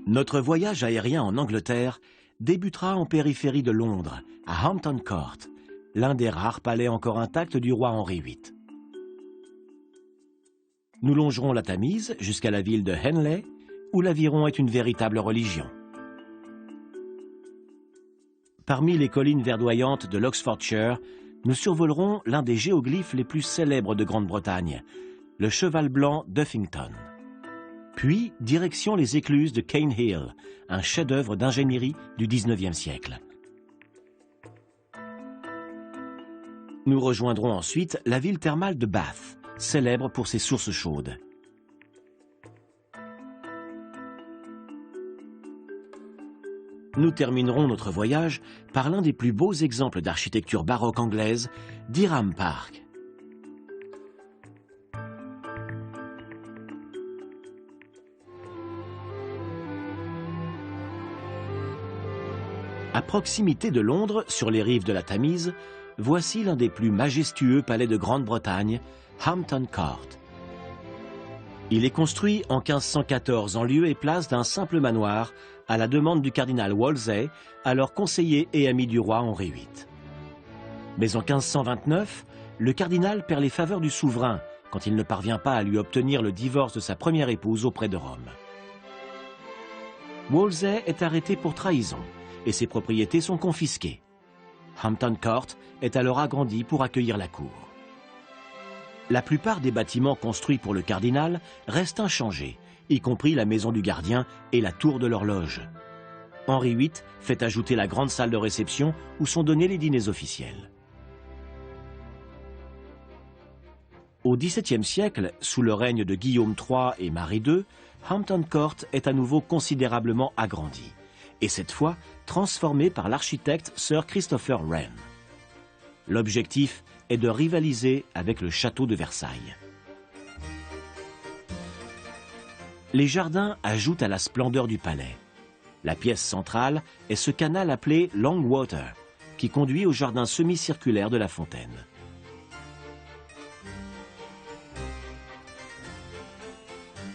Notre voyage aérien en Angleterre débutera en périphérie de Londres, à Hampton Court, l'un des rares palais encore intacts du roi Henri VIII. Nous longerons la Tamise jusqu'à la ville de Henley, où l'aviron est une véritable religion. Parmi les collines verdoyantes de l'Oxfordshire, nous survolerons l'un des géoglyphes les plus célèbres de Grande-Bretagne, le cheval blanc d'Uffington. Puis, direction les écluses de Cane Hill, un chef-d'œuvre d'ingénierie du XIXe siècle. Nous rejoindrons ensuite la ville thermale de Bath, célèbre pour ses sources chaudes. Nous terminerons notre voyage par l'un des plus beaux exemples d'architecture baroque anglaise, d'Hiram Park. À proximité de Londres, sur les rives de la Tamise, voici l'un des plus majestueux palais de Grande-Bretagne, Hampton Court. Il est construit en 1514 en lieu et place d'un simple manoir à la demande du cardinal Wolsey, alors conseiller et ami du roi Henri VIII. Mais en 1529, le cardinal perd les faveurs du souverain quand il ne parvient pas à lui obtenir le divorce de sa première épouse auprès de Rome. Wolsey est arrêté pour trahison et ses propriétés sont confisquées. Hampton Court est alors agrandi pour accueillir la cour. La plupart des bâtiments construits pour le cardinal restent inchangés, y compris la maison du gardien et la tour de l'horloge. Henri VIII fait ajouter la grande salle de réception où sont donnés les dîners officiels. Au XVIIe siècle, sous le règne de Guillaume III et Marie II, Hampton Court est à nouveau considérablement agrandi, et cette fois transformé par l'architecte Sir Christopher Wren. L'objectif est de rivaliser avec le château de Versailles. Les jardins ajoutent à la splendeur du palais. La pièce centrale est ce canal appelé Long Water, qui conduit au jardin semi-circulaire de la fontaine.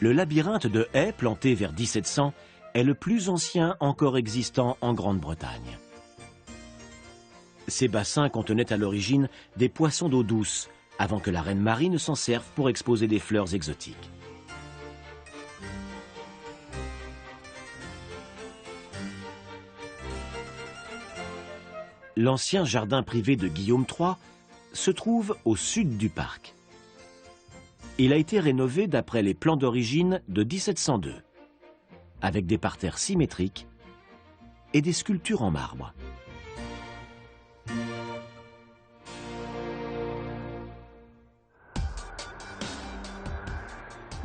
Le labyrinthe de haies planté vers 1700 est le plus ancien encore existant en Grande-Bretagne. Ces bassins contenaient à l'origine des poissons d'eau douce, avant que la reine Marie ne s'en serve pour exposer des fleurs exotiques. L'ancien jardin privé de Guillaume III se trouve au sud du parc. Il a été rénové d'après les plans d'origine de 1702, avec des parterres symétriques et des sculptures en marbre.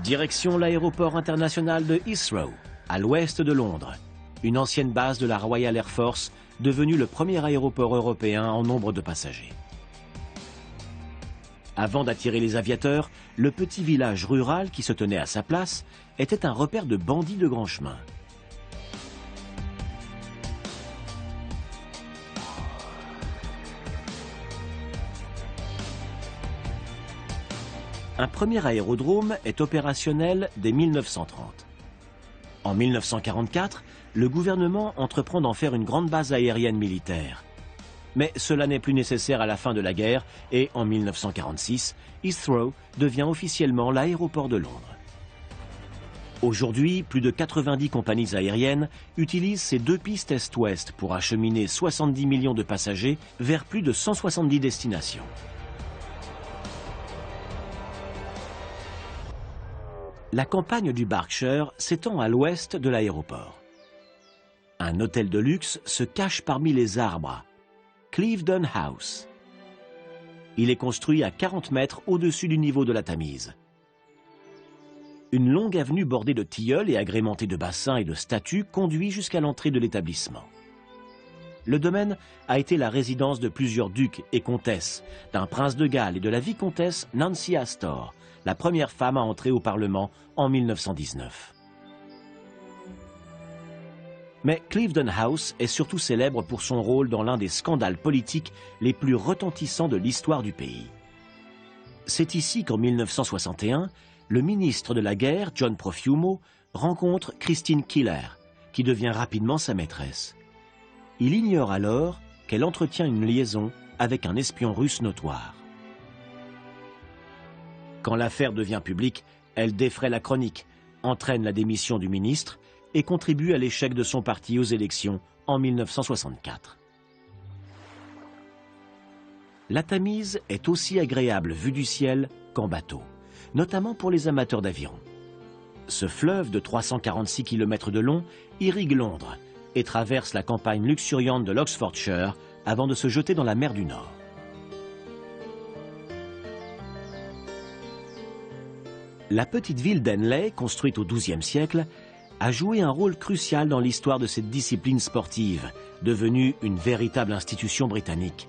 Direction l'aéroport international de Heathrow, à l'ouest de Londres, une ancienne base de la Royal Air Force, devenue le premier aéroport européen en nombre de passagers. Avant d'attirer les aviateurs, le petit village rural qui se tenait à sa place était un repère de bandits de grand chemin. Un premier aérodrome est opérationnel dès 1930. En 1944, le gouvernement entreprend d'en faire une grande base aérienne militaire. Mais cela n'est plus nécessaire à la fin de la guerre et en 1946, Heathrow devient officiellement l'aéroport de Londres. Aujourd'hui, plus de 90 compagnies aériennes utilisent ces deux pistes est-ouest pour acheminer 70 millions de passagers vers plus de 170 destinations. La campagne du Berkshire s'étend à l'ouest de l'aéroport. Un hôtel de luxe se cache parmi les arbres, Cliveden House. Il est construit à 40 mètres au-dessus du niveau de la Tamise. Une longue avenue bordée de tilleuls et agrémentée de bassins et de statues conduit jusqu'à l'entrée de l'établissement. Le domaine a été la résidence de plusieurs ducs et comtesses, d'un prince de Galles et de la vicomtesse Nancy Astor, la première femme à entrer au Parlement en 1919. Mais Cliveden House est surtout célèbre pour son rôle dans l'un des scandales politiques les plus retentissants de l'histoire du pays. C'est ici qu'en 1961, le ministre de la guerre, John Profumo, rencontre Christine Keeler, qui devient rapidement sa maîtresse. Il ignore alors qu'elle entretient une liaison avec un espion russe notoire. Quand l'affaire devient publique, elle défraie la chronique, entraîne la démission du ministre et contribue à l'échec de son parti aux élections en 1964. La Tamise est aussi agréable vue du ciel qu'en bateau, notamment pour les amateurs d'aviron. Ce fleuve de 346 km de long irrigue Londres et traverse la campagne luxuriante de l'Oxfordshire avant de se jeter dans la mer du Nord. La petite ville d'Henley, construite au XIIe siècle, a joué un rôle crucial dans l'histoire de cette discipline sportive, devenue une véritable institution britannique.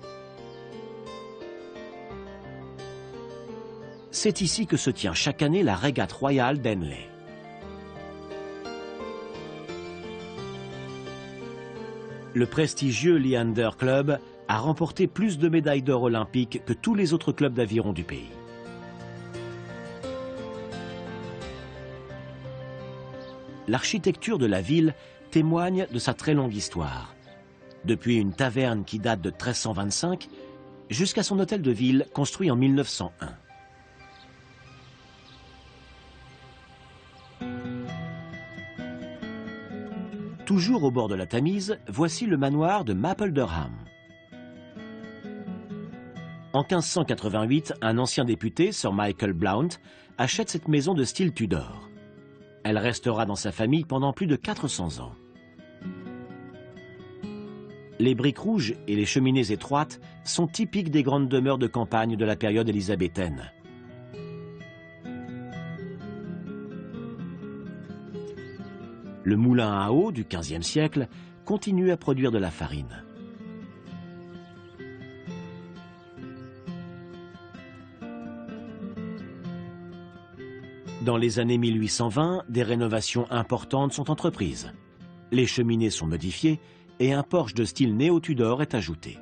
C'est ici que se tient chaque année la régate royale d'Henley. Le prestigieux Leander Club a remporté plus de médailles d'or olympiques que tous les autres clubs d'aviron du pays. L'architecture de la ville témoigne de sa très longue histoire, depuis une taverne qui date de 1325 jusqu'à son hôtel de ville construit en 1901. Toujours au bord de la Tamise, voici le manoir de Mapledurham. En 1588, un ancien député, Sir Michael Blount, achète cette maison de style Tudor. Elle restera dans sa famille pendant plus de 400 ans. Les briques rouges et les cheminées étroites sont typiques des grandes demeures de campagne de la période élisabéthaine. Le moulin à eau du XVe siècle continue à produire de la farine. Dans les années 1820, des rénovations importantes sont entreprises. Les cheminées sont modifiées et un porche de style néo-Tudor est ajouté.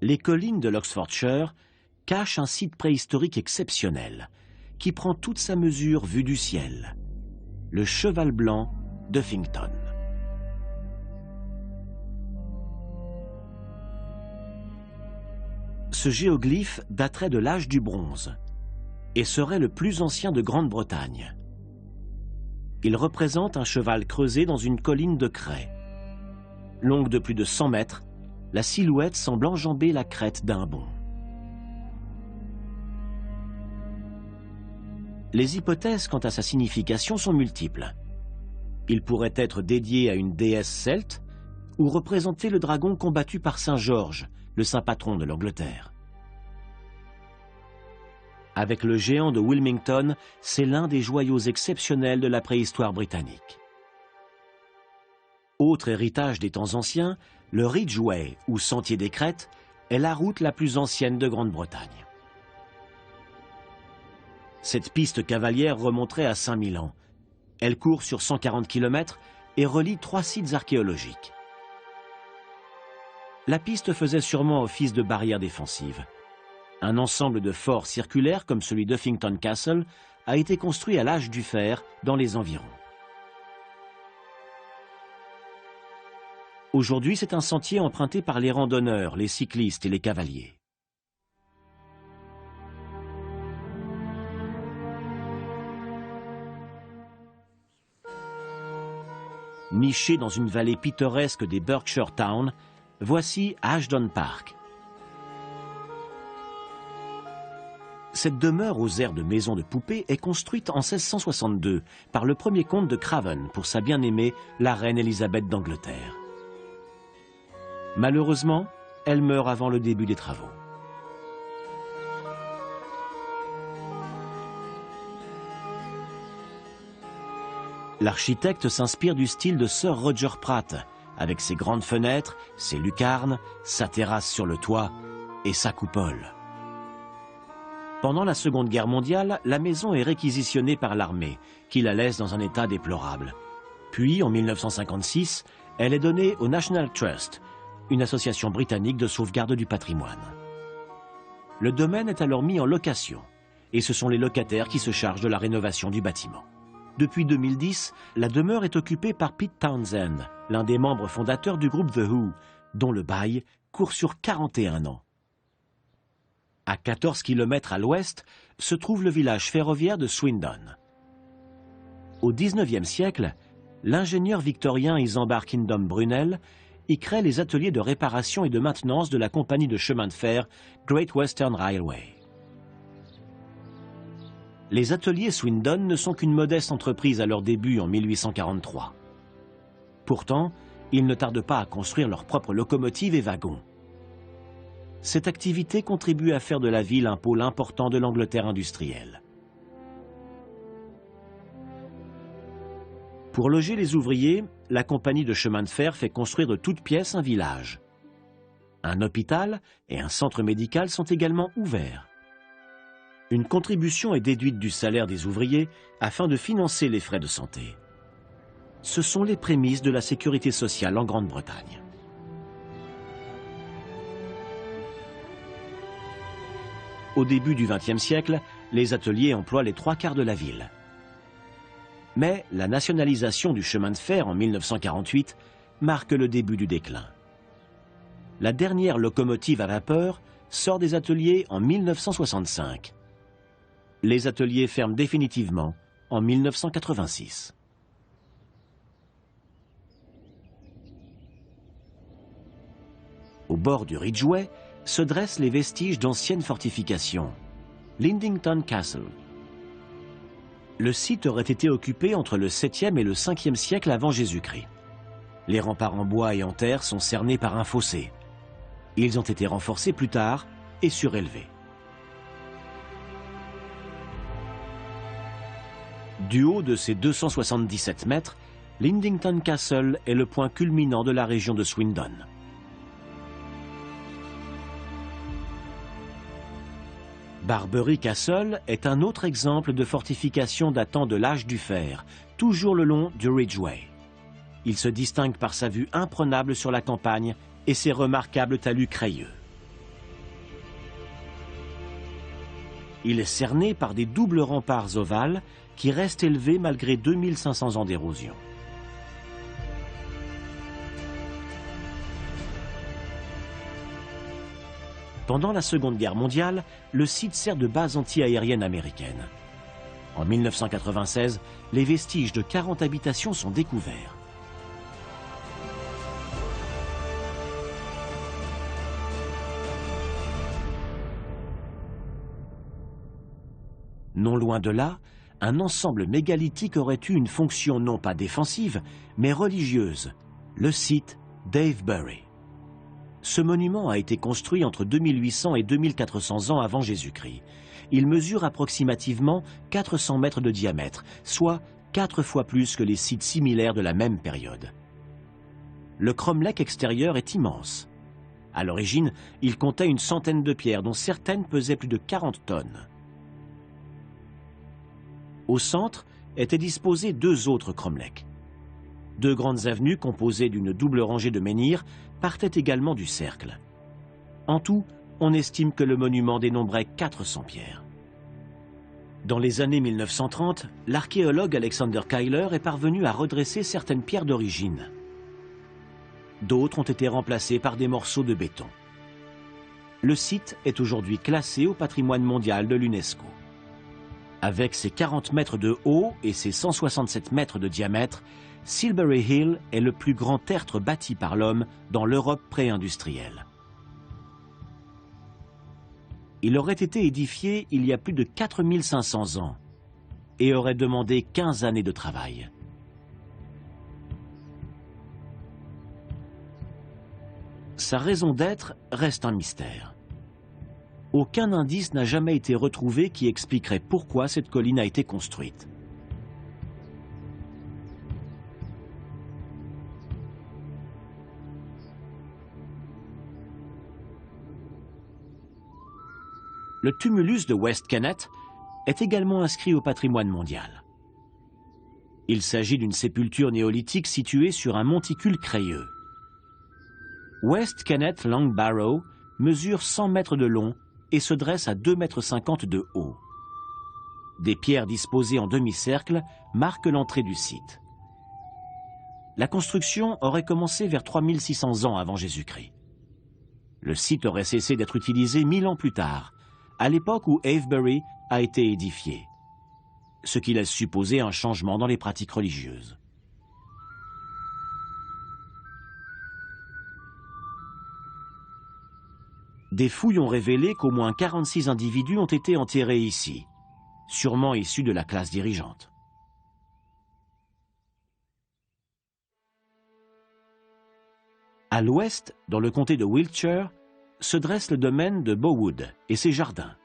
Les collines de l'Oxfordshire cachent un site préhistorique exceptionnel qui prend toute sa mesure vue du ciel, le cheval blanc d'Uffington. Ce géoglyphe daterait de l'âge du bronze et serait le plus ancien de Grande-Bretagne. Il représente un cheval creusé dans une colline de craie. Longue de plus de 100 mètres, la silhouette semble enjamber la crête d'un bond. Les hypothèses quant à sa signification sont multiples. Il pourrait être dédié à une déesse celte ou représenter le dragon combattu par Saint Georges, le saint patron de l'Angleterre. Avec le géant de Wilmington, c'est l'un des joyaux exceptionnels de la préhistoire britannique. Autre héritage des temps anciens, le Ridgeway, ou Sentier des Crêtes, est la route la plus ancienne de Grande-Bretagne. Cette piste cavalière remonterait à 5000 ans. Elle court sur 140 km et relie 3 sites archéologiques. La piste faisait sûrement office de barrière défensive. Un ensemble de forts circulaires comme celui d'Uffington Castle a été construit à l'âge du fer dans les environs. Aujourd'hui, c'est un sentier emprunté par les randonneurs, les cyclistes et les cavaliers. Niché dans une vallée pittoresque des Berkshire Towns, voici Ashdown Park. Cette demeure aux airs de maison de poupée est construite en 1662 par le premier comte de Craven pour sa bien-aimée, la reine Élisabeth d'Angleterre. Malheureusement, elle meurt avant le début des travaux. L'architecte s'inspire du style de Sir Roger Pratt, avec ses grandes fenêtres, ses lucarnes, sa terrasse sur le toit et sa coupole. Pendant la Seconde Guerre mondiale, la maison est réquisitionnée par l'armée, qui la laisse dans un état déplorable. Puis, en 1956, elle est donnée au National Trust, une association britannique de sauvegarde du patrimoine. Le domaine est alors mis en location et ce sont les locataires qui se chargent de la rénovation du bâtiment. Depuis 2010, la demeure est occupée par Pete Townshend, l'un des membres fondateurs du groupe The Who, dont le bail court sur 41 ans. À 14 km à l'ouest se trouve le village ferroviaire de Swindon. Au XIXe siècle, l'ingénieur victorien Isambard Kingdom Brunel y crée les ateliers de réparation et de maintenance de la compagnie de chemin de fer Great Western Railway. Les ateliers Swindon ne sont qu'une modeste entreprise à leur début en 1843. Pourtant, ils ne tardent pas à construire leurs propres locomotives et wagons. Cette activité contribue à faire de la ville un pôle important de l'Angleterre industrielle. Pour loger les ouvriers, la compagnie de chemin de fer fait construire de toutes pièces un village. Un hôpital et un centre médical sont également ouverts. Une contribution est déduite du salaire des ouvriers afin de financer les frais de santé. Ce sont les prémices de la sécurité sociale en Grande-Bretagne. Au début du XXe siècle, les ateliers emploient les 3/4 de la ville. Mais la nationalisation du chemin de fer en 1948 marque le début du déclin. La dernière locomotive à vapeur sort des ateliers en 1965. Les ateliers ferment définitivement en 1986. Au bord du Ridgeway se dressent les vestiges d'anciennes fortifications, Lydington Castle. Le site aurait été occupé entre le 7e et le 5e siècle avant Jésus-Christ. Les remparts en bois et en terre sont cernés par un fossé. Ils ont été renforcés plus tard et surélevés. Du haut de ses 277 mètres, Lydington Castle est le point culminant de la région de Swindon. Barbury Castle est un autre exemple de fortification datant de l'âge du fer, toujours le long du Ridgeway. Il se distingue par sa vue imprenable sur la campagne et ses remarquables talus crayeux. Il est cerné par des doubles remparts ovales qui restent élevés malgré 2500 ans d'érosion. Pendant la Seconde Guerre mondiale, le site sert de base anti-aérienne américaine. En 1996, les vestiges de 40 habitations sont découverts. Non loin de là, un ensemble mégalithique aurait eu une fonction non pas défensive, mais religieuse, le site d'Avebury. Ce monument a été construit entre 2800 et 2400 ans avant Jésus-Christ. Il mesure approximativement 400 mètres de diamètre, soit 4 fois plus que les sites similaires de la même période. Le cromlech extérieur est immense. À l'origine, il comptait une centaine de pierres, dont certaines pesaient plus de 40 tonnes. Au centre étaient disposés 2 autres cromlechs. 2 grandes avenues composées d'une double rangée de menhirs partaient également du cercle. En tout, on estime que le monument dénombrait 400 pierres. Dans les années 1930, l'archéologue Alexander Kyler est parvenu à redresser certaines pierres d'origine. D'autres ont été remplacées par des morceaux de béton. Le site est aujourd'hui classé au patrimoine mondial de l'UNESCO. Avec ses 40 mètres de haut et ses 167 mètres de diamètre, Silbury Hill est le plus grand tertre bâti par l'homme dans l'Europe pré-industrielle. Il aurait été édifié il y a plus de 4500 ans et aurait demandé 15 années de travail. Sa raison d'être reste un mystère. Aucun indice n'a jamais été retrouvé qui expliquerait pourquoi cette colline a été construite. Le tumulus de West Kennet est également inscrit au patrimoine mondial. Il s'agit d'une sépulture néolithique située sur un monticule crayeux. West Kennet Long Barrow mesure 100 mètres de long et se dresse à 2,50 m de haut. Des pierres disposées en demi-cercle marquent l'entrée du site. La construction aurait commencé vers 3600 ans avant Jésus-Christ. Le site aurait cessé d'être utilisé 1000 ans plus tard, à l'époque où Avebury a été édifié, ce qui laisse supposer un changement dans les pratiques religieuses. Des fouilles ont révélé qu'au moins 46 individus ont été enterrés ici, sûrement issus de la classe dirigeante. À l'ouest, dans le comté de Wiltshire, se dresse le domaine de Bowood et ses jardins.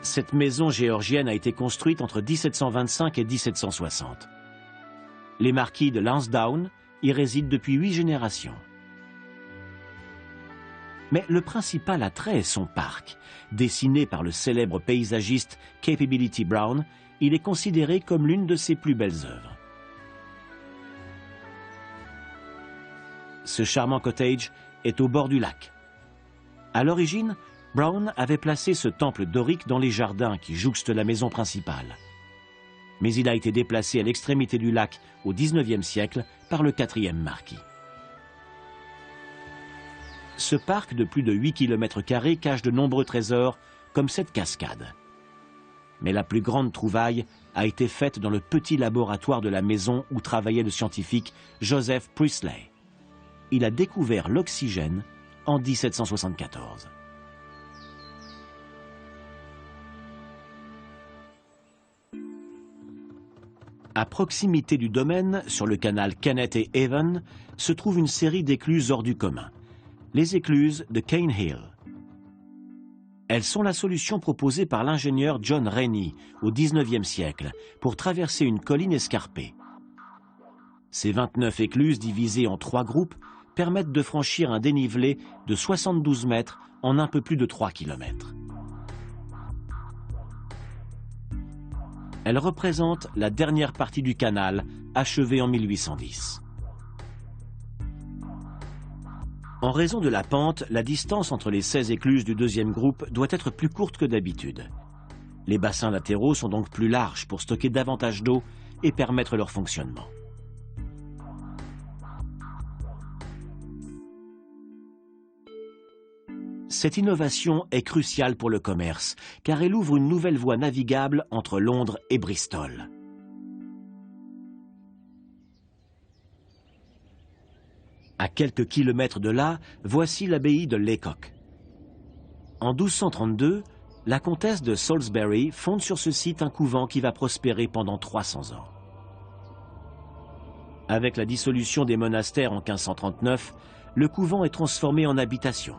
Cette maison géorgienne a été construite entre 1725 et 1760. Les marquis de Lansdowne y résident depuis 8 générations. Mais le principal attrait est son parc. Dessiné par le célèbre paysagiste Capability Brown, il est considéré comme l'une de ses plus belles œuvres. Ce charmant cottage est au bord du lac. À l'origine, Brown avait placé ce temple dorique dans les jardins qui jouxtent la maison principale. Mais il a été déplacé à l'extrémité du lac au XIXe siècle par le 4e marquis. Ce parc de plus de 8 km² cache de nombreux trésors, comme cette cascade. Mais la plus grande trouvaille a été faite dans le petit laboratoire de la maison où travaillait le scientifique Joseph Priestley. Il a découvert l'oxygène en 1774. À proximité du domaine, sur le canal Kennet et Avon, se trouve une série d'écluses hors du commun. Les écluses de Cane Hill. Elles sont la solution proposée par l'ingénieur John Rennie au XIXe siècle pour traverser une colline escarpée. Ces 29 écluses divisées en 3 groupes permettent de franchir un dénivelé de 72 mètres en un peu plus de 3 km. Elles représentent la dernière partie du canal, achevée en 1810. En raison de la pente, la distance entre les 16 écluses du deuxième groupe doit être plus courte que d'habitude. Les bassins latéraux sont donc plus larges pour stocker davantage d'eau et permettre leur fonctionnement. Cette innovation est cruciale pour le commerce, car elle ouvre une nouvelle voie navigable entre Londres et Bristol. À quelques kilomètres de là, voici l'abbaye de Laycock. En 1232, la comtesse de Salisbury fonde sur ce site un couvent qui va prospérer pendant 300 ans. Avec la dissolution des monastères en 1539, le couvent est transformé en habitation.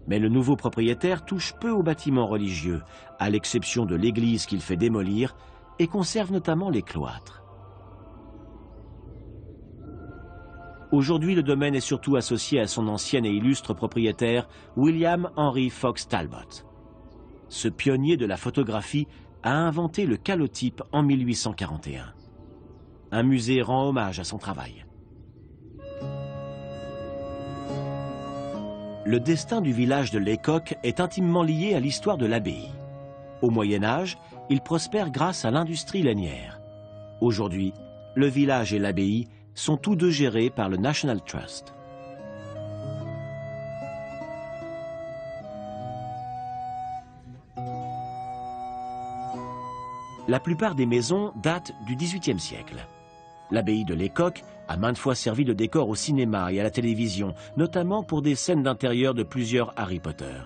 Mais le nouveau propriétaire touche peu aux bâtiments religieux, à l'exception de l'église qu'il fait démolir, et conserve notamment les cloîtres. Aujourd'hui, le domaine est surtout associé à son ancien et illustre propriétaire, William Henry Fox Talbot. Ce pionnier de la photographie a inventé le calotype en 1841. Un musée rend hommage à son travail. Le destin du village de Laycock est intimement lié à l'histoire de l'abbaye. Au Moyen Âge, il prospère grâce à l'industrie lainière. Aujourd'hui, le village et l'abbaye sont tous deux gérés par le National Trust. La plupart des maisons datent du XVIIIe siècle. L'abbaye de Laycock a maintes fois servi de décor au cinéma et à la télévision, notamment pour des scènes d'intérieur de plusieurs Harry Potter.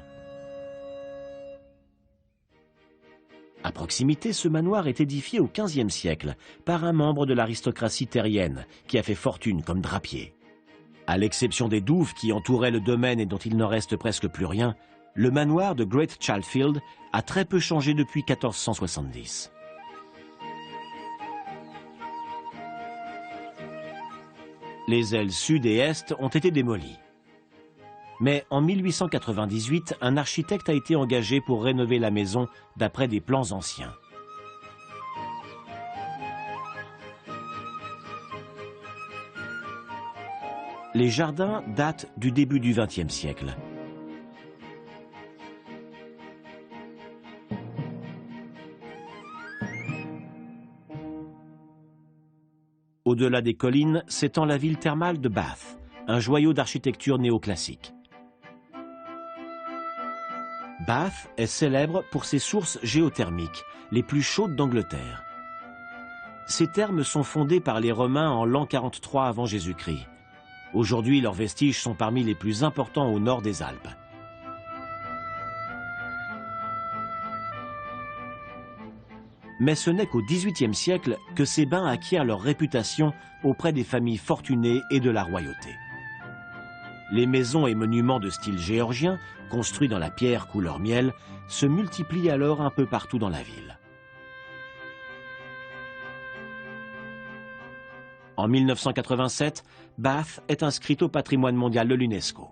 À proximité, ce manoir est édifié au XVe siècle par un membre de l'aristocratie terrienne qui a fait fortune comme drapier. À l'exception des douves qui entouraient le domaine et dont il n'en reste presque plus rien, le manoir de Great Chalfield a très peu changé depuis 1470. Les ailes sud et est ont été démolies. Mais en 1898, un architecte a été engagé pour rénover la maison d'après des plans anciens. Les jardins datent du début du XXe siècle. Au-delà des collines s'étend la ville thermale de Bath, un joyau d'architecture néoclassique. Bath est célèbre pour ses sources géothermiques, les plus chaudes d'Angleterre. Ces thermes sont fondés par les Romains en l'an 43 avant Jésus-Christ. Aujourd'hui, leurs vestiges sont parmi les plus importants au nord des Alpes. Mais ce n'est qu'au XVIIIe siècle que ces bains acquièrent leur réputation auprès des familles fortunées et de la royauté. Les maisons et monuments de style géorgien, construits dans la pierre couleur miel, se multiplient alors un peu partout dans la ville. En 1987, Bath est inscrite au patrimoine mondial de l'UNESCO.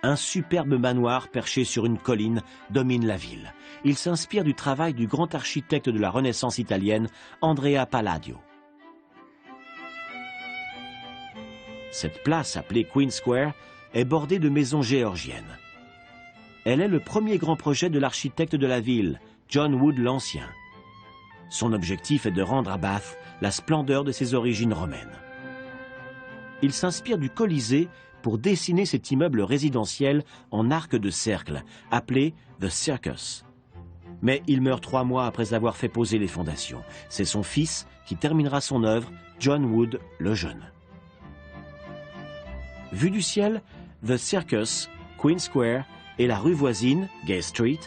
Un superbe manoir perché sur une colline domine la ville. Il s'inspire du travail du grand architecte de la Renaissance italienne, Andrea Palladio. Cette place, appelée Queen Square, est bordée de maisons géorgiennes. Elle est le premier grand projet de l'architecte de la ville, John Wood l'Ancien. Son objectif est de rendre à Bath la splendeur de ses origines romaines. Il s'inspire du Colisée pour dessiner cet immeuble résidentiel en arc de cercle, appelé The Circus. Mais il meurt 3 mois après avoir fait poser les fondations. C'est son fils qui terminera son œuvre, John Wood le Jeune. Vu du ciel, The Circus, Queen Square et la rue voisine, Gay Street,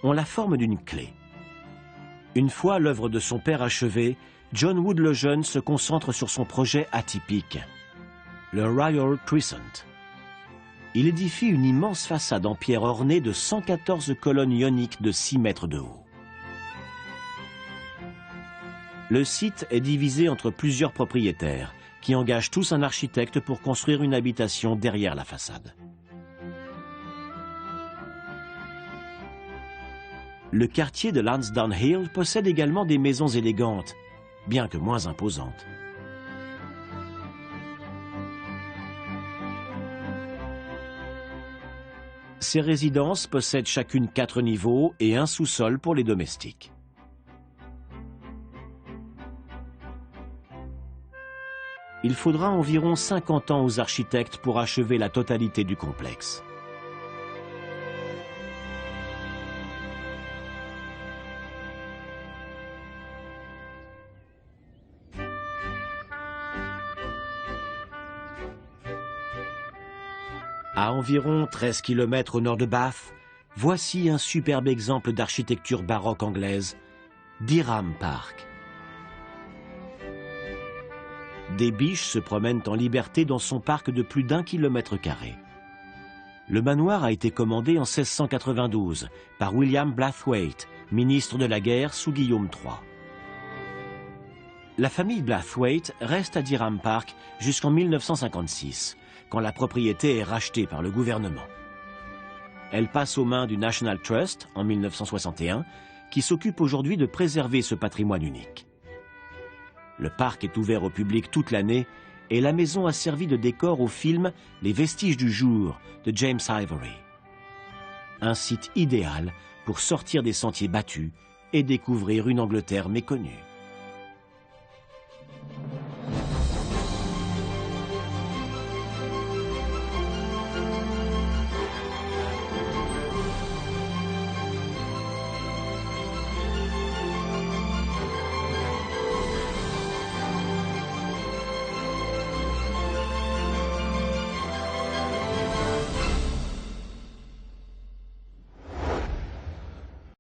ont la forme d'une clé. Une fois l'œuvre de son père achevée, John Wood le Jeune se concentre sur son projet atypique, le Royal Crescent. Il édifie une immense façade en pierre ornée de 114 colonnes ioniques de 6 mètres de haut. Le site est divisé entre plusieurs propriétaires, qui engagent tous un architecte pour construire une habitation derrière la façade. Le quartier de Lansdowne Hill possède également des maisons élégantes, bien que moins imposantes. Ces résidences possèdent chacune 4 niveaux et un sous-sol pour les domestiques. Il faudra environ 50 ans aux architectes pour achever la totalité du complexe. À environ 13 km au nord de Bath, voici un superbe exemple d'architecture baroque anglaise, Dereham Park. Des biches se promènent en liberté dans son parc de plus d'1 km². Le manoir a été commandé en 1692 par William Blathwaite, ministre de la guerre sous Guillaume III. La famille Blathwaite reste à Dereham Park jusqu'en 1956, quand la propriété est rachetée par le gouvernement. Elle passe aux mains du National Trust en 1961, qui s'occupe aujourd'hui de préserver ce patrimoine unique. Le parc est ouvert au public toute l'année et la maison a servi de décor au film Les Vestiges du jour de James Ivory. Un site idéal pour sortir des sentiers battus et découvrir une Angleterre méconnue.